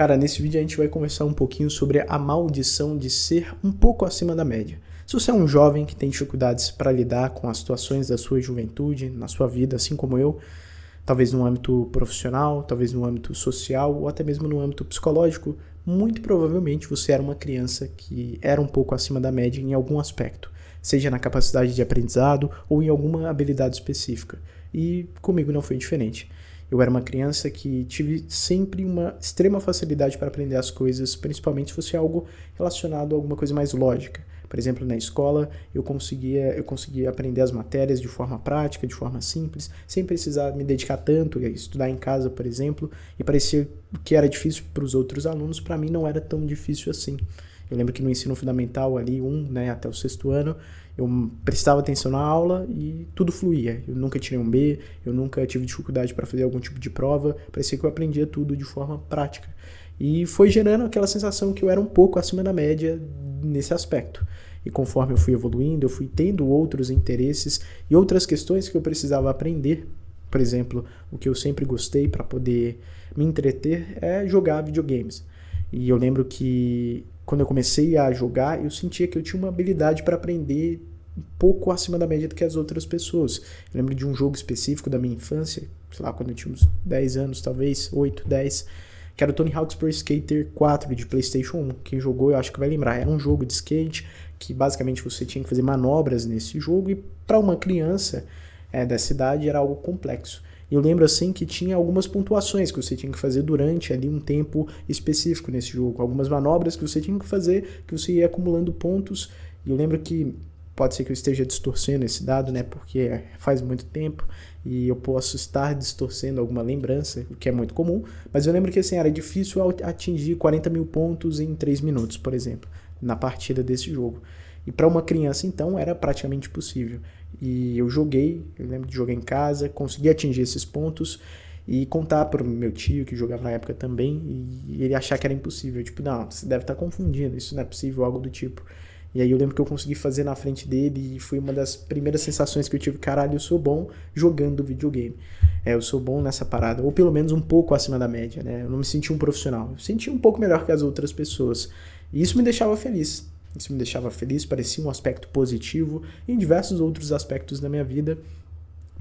Cara, nesse vídeo a gente vai conversar um pouquinho sobre a maldição de ser um pouco acima da média. Se você é um jovem que tem dificuldades para lidar com as situações da sua juventude, na sua vida, assim como eu, talvez no âmbito profissional, talvez no âmbito social ou até mesmo no âmbito psicológico, muito provavelmente você era uma criança que era um pouco acima da média em algum aspecto, seja na capacidade de aprendizado ou em alguma habilidade específica. E comigo não foi diferente. Eu era uma criança que tive sempre uma extrema facilidade para aprender as coisas, principalmente se fosse algo relacionado a alguma coisa mais lógica. Por exemplo, na escola eu conseguia aprender as matérias de forma prática, de forma simples, sem precisar me dedicar tanto a estudar em casa, por exemplo, e parecia que era difícil para os outros alunos, para mim não era tão difícil assim. Eu lembro que no ensino fundamental, ali, até o 6º ano, eu prestava atenção na aula e tudo fluía. Eu nunca tirei um B, eu nunca tive dificuldade para fazer algum tipo de prova, parecia que eu aprendia tudo de forma prática. E foi gerando aquela sensação que eu era um pouco acima da média nesse aspecto. E conforme eu fui evoluindo, eu fui tendo outros interesses e outras questões que eu precisava aprender. Por exemplo, o que eu sempre gostei para poder me entreter é jogar videogames. E eu lembro que quando eu comecei a jogar, eu sentia que eu tinha uma habilidade para aprender um pouco acima da média do que as outras pessoas. Eu lembro de um jogo específico da minha infância, sei lá, quando eu tinha uns 10 anos, talvez, 8, 10, que era o Tony Hawk's Pro Skater 4 de PlayStation 1. Quem jogou, eu acho que vai lembrar. Era um jogo de skate que basicamente você tinha que fazer manobras nesse jogo e para uma criança dessa idade era algo complexo. E eu lembro assim que tinha algumas pontuações que você tinha que fazer durante ali um tempo específico nesse jogo. Algumas manobras que você tinha que fazer, que você ia acumulando pontos. E eu lembro que pode ser que eu esteja distorcendo esse dado, né? Porque faz muito tempo e eu posso estar distorcendo alguma lembrança, o que é muito comum. Mas eu lembro que assim, era difícil atingir 40 mil pontos em 3 minutos, por exemplo, na partida desse jogo. E para uma criança, então, era praticamente impossível. E eu lembro de jogar em casa, consegui atingir esses pontos e contar para o meu tio, que jogava na época também, e ele achar que era impossível. Tipo, não, você deve estar confundindo, isso não é possível, algo do tipo. E aí eu lembro que eu consegui fazer na frente dele e foi uma das primeiras sensações que eu tive, caralho, eu sou bom jogando videogame. Eu sou bom nessa parada, ou pelo menos um pouco acima da média, né? Eu não me senti um profissional, eu me senti um pouco melhor que as outras pessoas. E isso me deixava feliz. Isso me deixava feliz, parecia um aspecto positivo. E em diversos outros aspectos da minha vida,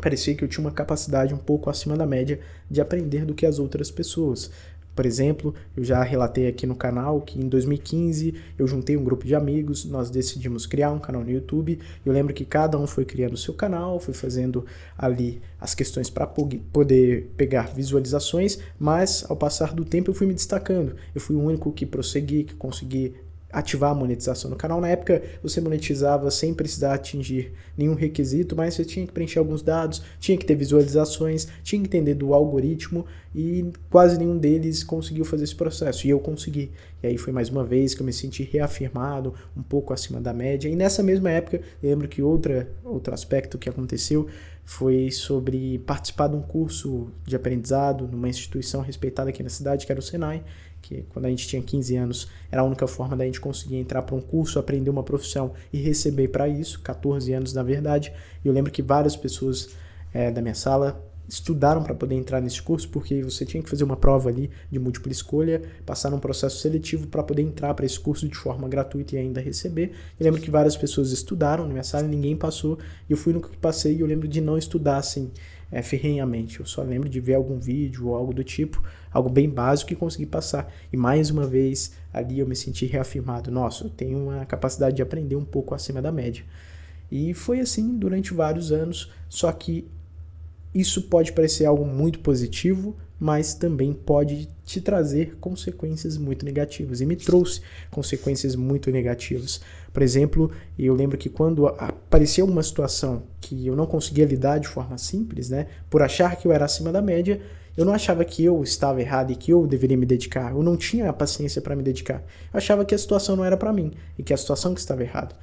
parecia que eu tinha uma capacidade um pouco acima da média de aprender do que as outras pessoas. Por exemplo, eu já relatei aqui no canal que em 2015 eu juntei um grupo de amigos, nós decidimos criar um canal no YouTube. Eu lembro que cada um foi criando o seu canal, foi fazendo ali as questões para poder pegar visualizações, mas ao passar do tempo eu fui me destacando. Eu fui o único que prossegui, que consegui ativar a monetização no canal. Na época você monetizava sem precisar atingir nenhum requisito, mas você tinha que preencher alguns dados, tinha que ter visualizações, tinha que entender do algoritmo e quase nenhum deles conseguiu fazer esse processo e eu consegui. E aí foi mais uma vez que eu me senti reafirmado, um pouco acima da média. E nessa mesma época, eu lembro que outro aspecto que aconteceu foi sobre participar de um curso de aprendizado numa instituição respeitada aqui na cidade, que era o Senai, que quando a gente tinha 15 anos era a única forma da gente conseguir entrar para um curso, aprender uma profissão e receber para isso, 14 anos na verdade. E eu lembro que várias pessoas da minha sala estudaram para poder entrar nesse curso, porque você tinha que fazer uma prova ali de múltipla escolha, passar num processo seletivo para poder entrar para esse curso de forma gratuita e ainda receber. Eu lembro que várias pessoas estudaram na minha sala, ninguém passou, e eu fui o único que passei, e eu lembro de não estudar assim, ferrenhamente. Eu só lembro de ver algum vídeo ou algo do tipo, algo bem básico e consegui passar. E mais uma vez, ali eu me senti reafirmado. Nossa, eu tenho uma capacidade de aprender um pouco acima da média. E foi assim durante vários anos, só que isso pode parecer algo muito positivo, mas também pode te trazer consequências muito negativas. E me trouxe consequências muito negativas. Por exemplo, eu lembro que quando apareceu uma situação que eu não conseguia lidar de forma simples, né, por achar que eu era acima da média, eu não achava que eu estava errado e que eu deveria me dedicar. Eu não tinha a paciência para me dedicar. Eu achava que a situação não era para mim e que a situação que estava errada.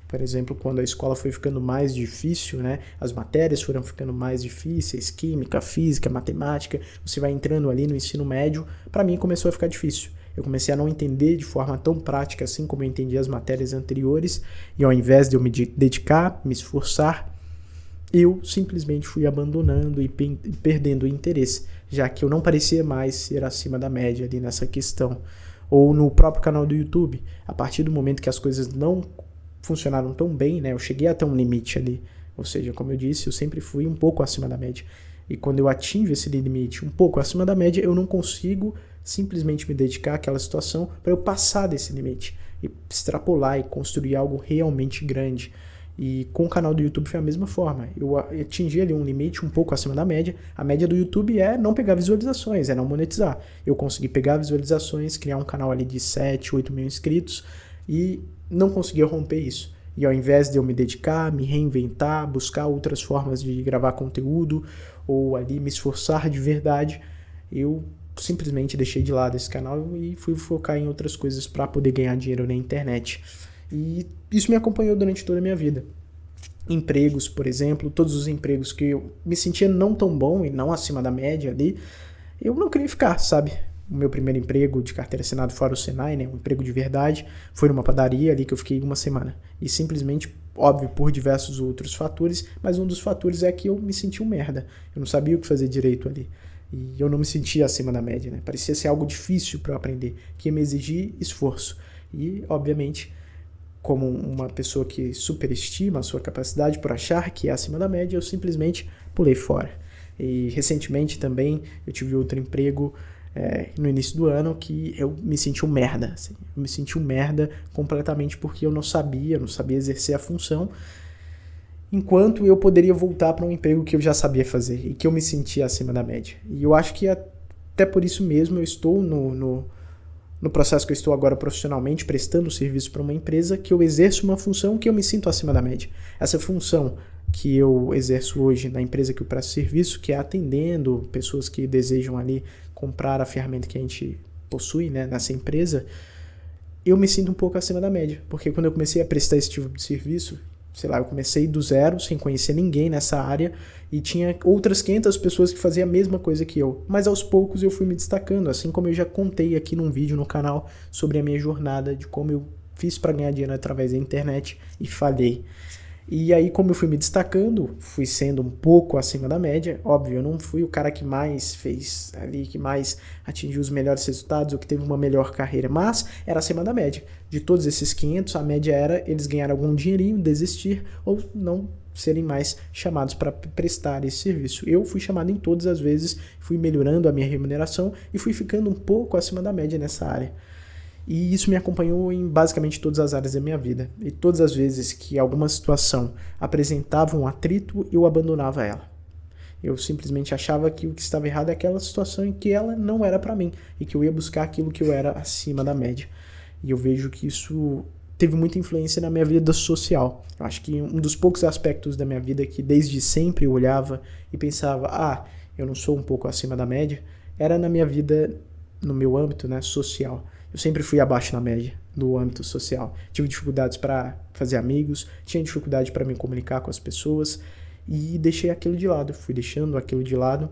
Por exemplo, quando a escola foi ficando mais difícil, né, as matérias foram ficando mais difíceis, química, física, matemática, você vai entrando ali no ensino médio, para mim começou a ficar difícil. Eu comecei a não entender de forma tão prática assim como eu entendi as matérias anteriores, e ao invés de eu me dedicar, me esforçar, eu simplesmente fui abandonando e perdendo o interesse. já que eu não parecia mais ser acima da média ali nessa questão. Ou no próprio canal do YouTube, a partir do momento que as coisas não funcionaram tão bem, né, eu cheguei até um limite ali, ou seja, como eu disse, eu sempre fui um pouco acima da média. E quando eu atingo esse limite um pouco acima da média, eu não consigo simplesmente me dedicar àquela situação para eu passar desse limite e extrapolar e construir algo realmente grande. E com o canal do YouTube foi a mesma forma. Eu atingi ali um limite um pouco acima da média. A média do YouTube é não pegar visualizações, é não monetizar. Eu consegui pegar visualizações, criar um canal ali de 7, 8 mil inscritos e não conseguia romper isso. E ao invés de eu me dedicar, me reinventar, buscar outras formas de gravar conteúdo ou ali me esforçar de verdade, eu simplesmente deixei de lado esse canal e fui focar em outras coisas para poder ganhar dinheiro na internet. E isso me acompanhou durante toda a minha vida. Empregos, por exemplo, todos os empregos que eu me sentia não tão bom e não acima da média ali, eu não queria ficar, sabe? O meu primeiro emprego de carteira assinada fora o Senai, né, um emprego de verdade, foi numa padaria ali que eu fiquei uma semana. E simplesmente, óbvio, por diversos outros fatores, mas um dos fatores é que eu me senti um merda. Eu não sabia o que fazer direito ali. E eu não me sentia acima da média, né? Parecia ser algo difícil para eu aprender, que ia me exigir esforço. E, obviamente, como uma pessoa que superestima a sua capacidade por achar que é acima da média, eu simplesmente pulei fora. E recentemente também eu tive outro emprego no início do ano que eu me senti um merda. Assim. Eu me senti um merda completamente porque eu não sabia exercer a função, enquanto eu poderia voltar para um emprego que eu já sabia fazer e que eu me sentia acima da média. E eu acho que até por isso mesmo eu estou no processo que eu estou agora profissionalmente, prestando serviço para uma empresa, que eu exerço uma função que eu me sinto acima da média. Essa função que eu exerço hoje na empresa que eu presto serviço, que é atendendo pessoas que desejam ali comprar a ferramenta que a gente possui, né, nessa empresa, eu me sinto um pouco acima da média, porque quando eu comecei a prestar esse tipo de serviço, sei lá, eu comecei do zero, sem conhecer ninguém nessa área, e tinha outras 500 pessoas que faziam a mesma coisa que eu. Mas aos poucos eu fui me destacando, assim como eu já contei aqui num vídeo no canal sobre a minha jornada, de como eu fiz para ganhar dinheiro através da internet e falhei. E aí, como eu fui me destacando, fui sendo um pouco acima da média. Óbvio, eu não fui o cara que mais fez ali, que mais atingiu os melhores resultados, ou que teve uma melhor carreira, mas era acima da média. De todos esses 500, a média era eles ganharem algum dinheirinho, desistir, ou não serem mais chamados para prestar esse serviço. Eu fui chamado em todas as vezes, fui melhorando a minha remuneração e fui ficando um pouco acima da média nessa área. E isso me acompanhou em basicamente todas as áreas da minha vida. E todas as vezes que alguma situação apresentava um atrito, eu abandonava ela. Eu simplesmente achava que o que estava errado é aquela situação em que ela não era para mim e que eu ia buscar aquilo que eu era acima da média. E eu vejo que isso teve muita influência na minha vida social. Eu acho que um dos poucos aspectos da minha vida que desde sempre eu olhava e pensava, eu não sou um pouco acima da média, era na minha vida, no meu âmbito, né, social. Eu sempre fui abaixo da média do âmbito social. Tive dificuldades para fazer amigos, tinha dificuldade para me comunicar com as pessoas e deixei aquilo de lado. Fui deixando aquilo de lado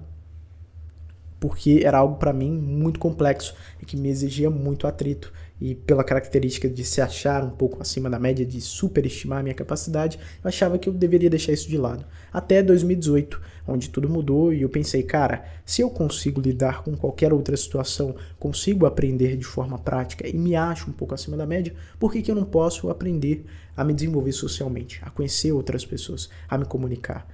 porque era algo para mim muito complexo e que me exigia muito atrito. E pela característica de se achar um pouco acima da média, de superestimar a minha capacidade, eu achava que eu deveria deixar isso de lado. Até 2018, onde tudo mudou e eu pensei, cara, se eu consigo lidar com qualquer outra situação, consigo aprender de forma prática e me acho um pouco acima da média, por que eu não posso aprender a me desenvolver socialmente, a conhecer outras pessoas, a me comunicar?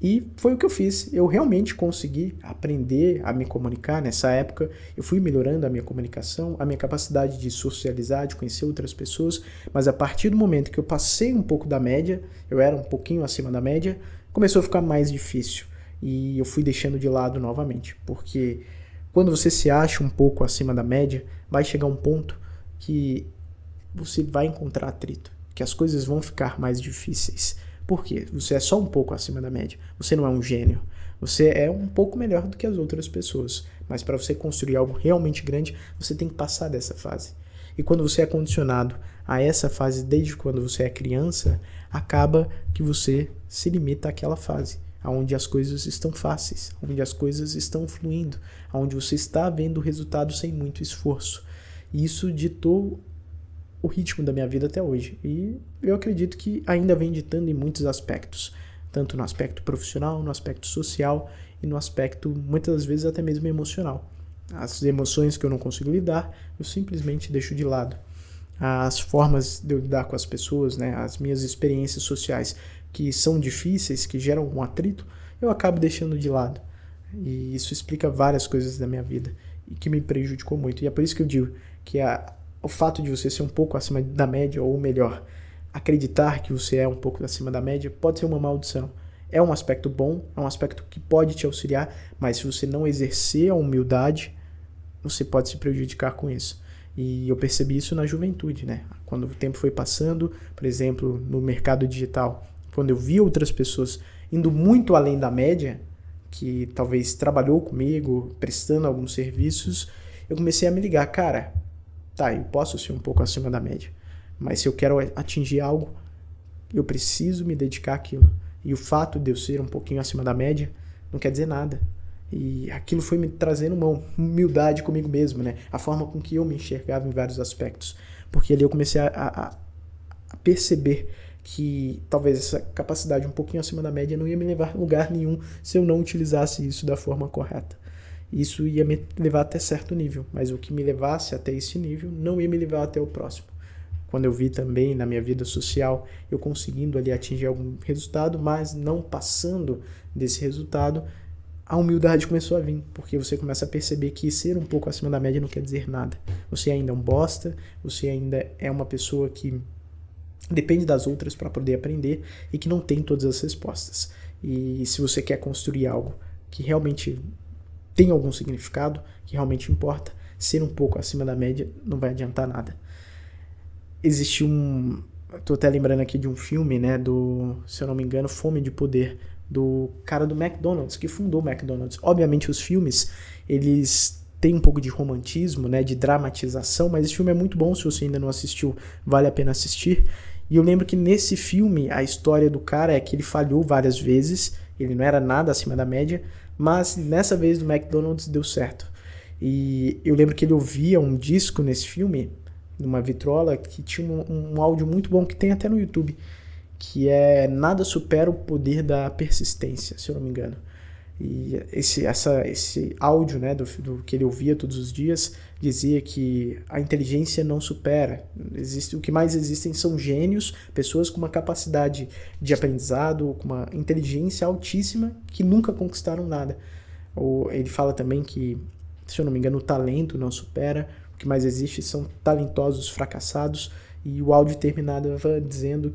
E foi o que eu fiz, eu realmente consegui aprender a me comunicar nessa época, eu fui melhorando a minha comunicação, a minha capacidade de socializar, de conhecer outras pessoas, mas a partir do momento que eu passei um pouco da média, eu era um pouquinho acima da média, começou a ficar mais difícil e eu fui deixando de lado novamente, porque quando você se acha um pouco acima da média, vai chegar um ponto que você vai encontrar atrito, que as coisas vão ficar mais difíceis. Por quê? Você é só um pouco acima da média. Você não é um gênio. Você é um pouco melhor do que as outras pessoas. Mas para você construir algo realmente grande, você tem que passar dessa fase. E quando você é condicionado a essa fase desde quando você é criança, acaba que você se limita àquela fase, onde as coisas estão fáceis, onde as coisas estão fluindo, onde você está vendo o resultado sem muito esforço. E isso ditou o ritmo da minha vida até hoje. E eu acredito que ainda vem ditando em muitos aspectos, tanto no aspecto profissional, no aspecto social e no aspecto, muitas vezes, até mesmo emocional. As emoções que eu não consigo lidar, eu simplesmente deixo de lado. As formas de eu lidar com as pessoas, né, as minhas experiências sociais que são difíceis, que geram um atrito, eu acabo deixando de lado. E isso explica várias coisas da minha vida e que me prejudicou muito. E é por isso que eu digo que o fato de você ser um pouco acima da média, ou melhor, acreditar que você é um pouco acima da média, pode ser uma maldição. É um aspecto bom, é um aspecto que pode te auxiliar, mas se você não exercer a humildade, você pode se prejudicar com isso. E eu percebi isso na juventude, né? Quando o tempo foi passando, por exemplo, no mercado digital, quando eu vi outras pessoas indo muito além da média, que talvez trabalhou comigo, prestando alguns serviços, eu comecei a me ligar, cara, tá, eu posso ser um pouco acima da média, mas se eu quero atingir algo, eu preciso me dedicar àquilo. E o fato de eu ser um pouquinho acima da média não quer dizer nada. E aquilo foi me trazendo uma humildade comigo mesmo, né? A forma com que eu me enxergava em vários aspectos. Porque ali eu comecei a perceber que talvez essa capacidade um pouquinho acima da média não ia me levar a lugar nenhum se eu não utilizasse isso da forma correta. Isso ia me levar até certo nível, mas o que me levasse até esse nível não ia me levar até o próximo. Quando eu vi também na minha vida social, eu conseguindo ali atingir algum resultado, mas não passando desse resultado, a humildade começou a vir, porque você começa a perceber que ser um pouco acima da média não quer dizer nada. Você ainda é um bosta, você ainda é uma pessoa que depende das outras para poder aprender e que não tem todas as respostas. E se você quer construir algo que realmente tem algum significado, que realmente importa, ser um pouco acima da média não vai adiantar nada. Existe estou até lembrando aqui de um filme, né, se eu não me engano, Fome de Poder, do cara do McDonald's, que fundou o McDonald's. Obviamente os filmes, eles têm um pouco de romantismo, né, de dramatização, mas esse filme é muito bom, se você ainda não assistiu, vale a pena assistir. E eu lembro que nesse filme, a história do cara é que ele falhou várias vezes, ele não era nada acima da média, mas nessa vez do McDonald's deu certo. E eu lembro que ele ouvia um disco nesse filme, numa vitrola, que tinha um áudio muito bom, que tem até no YouTube, que é Nada Supera o Poder da Persistência, se eu não me engano. E esse áudio, né, do que ele ouvia todos os dias, dizia que a inteligência não supera. O que mais existem são gênios, pessoas com uma capacidade de aprendizado, com uma inteligência altíssima, que nunca conquistaram nada. Ou ele fala também que, se eu não me engano, o talento não supera. O que mais existe são talentosos fracassados. E o áudio terminava dizendo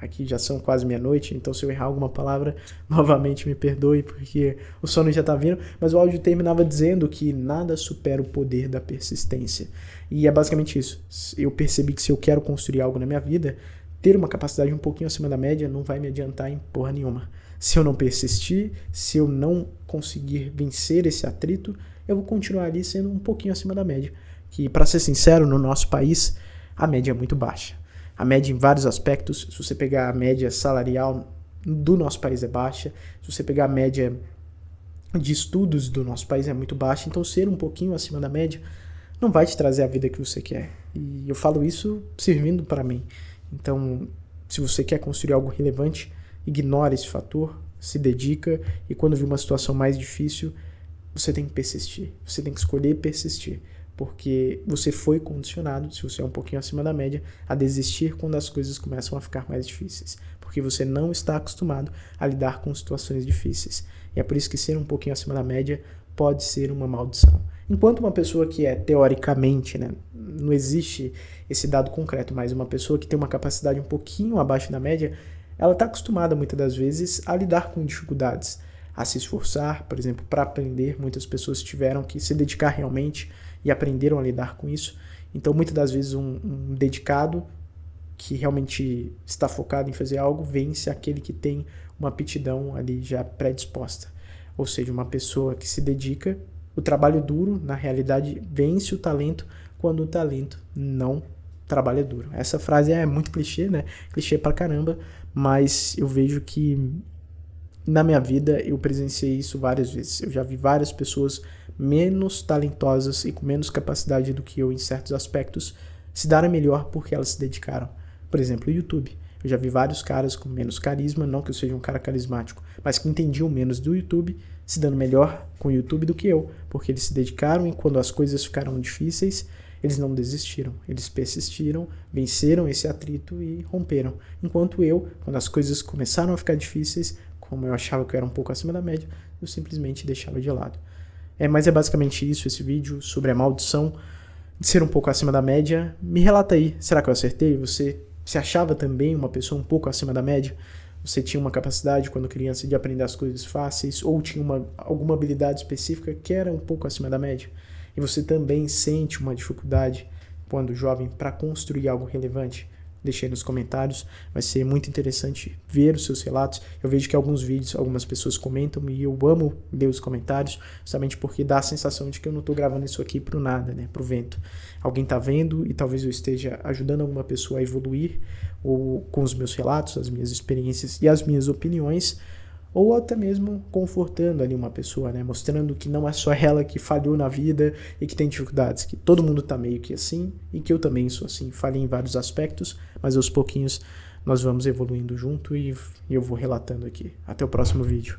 aqui já são quase meia-noite, então se eu errar alguma palavra, novamente me perdoe, porque o sono já está vindo, mas o áudio terminava dizendo que nada supera o poder da persistência. E é basicamente isso. Eu percebi que se eu quero construir algo na minha vida, ter uma capacidade um pouquinho acima da média não vai me adiantar em porra nenhuma. Se eu não persistir, se eu não conseguir vencer esse atrito, eu vou continuar ali sendo um pouquinho acima da média. Que, para ser sincero, no nosso país, a média é muito baixa. A média em vários aspectos, se você pegar a média salarial do nosso país é baixa, se você pegar a média de estudos do nosso país é muito baixa, então ser um pouquinho acima da média não vai te trazer a vida que você quer. E eu falo isso servindo para mim. Então, se você quer construir algo relevante, ignore esse fator, se dedica e quando vir uma situação mais difícil, você tem que persistir. Você tem que escolher persistir. Porque você foi condicionado, se você é um pouquinho acima da média, a desistir quando as coisas começam a ficar mais difíceis. Porque você não está acostumado a lidar com situações difíceis. E é por isso que ser um pouquinho acima da média pode ser uma maldição. Enquanto uma pessoa que é teoricamente, né, não existe esse dado concreto, mas uma pessoa que tem uma capacidade um pouquinho abaixo da média, ela está acostumada muitas das vezes a lidar com dificuldades, a se esforçar, por exemplo, para aprender. Muitas pessoas tiveram que se dedicar realmente e aprenderam a lidar com isso. Então, muitas das vezes, um dedicado que realmente está focado em fazer algo vence aquele que tem uma aptidão ali já predisposta. Ou seja, uma pessoa que se dedica, o trabalho duro, na realidade, vence o talento quando o talento não trabalha duro. Essa frase é muito clichê, né? Clichê pra caramba, mas eu vejo que na minha vida eu presenciei isso várias vezes. Eu já vi várias pessoas menos talentosas e com menos capacidade do que eu em certos aspectos se darem melhor porque elas se dedicaram. Por exemplo, o YouTube. Eu já vi vários caras com menos carisma, não que eu seja um cara carismático, mas que entendiam menos do YouTube, se dando melhor com o YouTube do que eu, porque eles se dedicaram e quando as coisas ficaram difíceis, eles não desistiram, eles persistiram, venceram esse atrito e romperam. Enquanto eu, quando as coisas começaram a ficar difíceis, como eu achava que eu era um pouco acima da média, eu simplesmente deixava de lado. Mas é basicamente isso, esse vídeo sobre a maldição de ser um pouco acima da média. Me relata aí, será que eu acertei? Você se achava também uma pessoa um pouco acima da média? Você tinha uma capacidade quando criança de aprender as coisas fáceis ou tinha alguma habilidade específica que era um pouco acima da média? E você também sente uma dificuldade quando jovem para construir algo relevante? Deixe aí nos comentários, vai ser muito interessante ver os seus relatos. Eu vejo que alguns vídeos, algumas pessoas comentam e eu amo ler os comentários, justamente porque dá a sensação de que eu não estou gravando isso aqui pro nada, né, pro vento. Alguém está vendo e talvez eu esteja ajudando alguma pessoa a evoluir ou com os meus relatos, as minhas experiências e as minhas opiniões, ou até mesmo confortando ali uma pessoa, né? Mostrando que não é só ela que falhou na vida e que tem dificuldades, que todo mundo tá meio que assim e que eu também sou assim, falhei em vários aspectos, mas aos pouquinhos nós vamos evoluindo junto e eu vou relatando aqui. Até o próximo vídeo.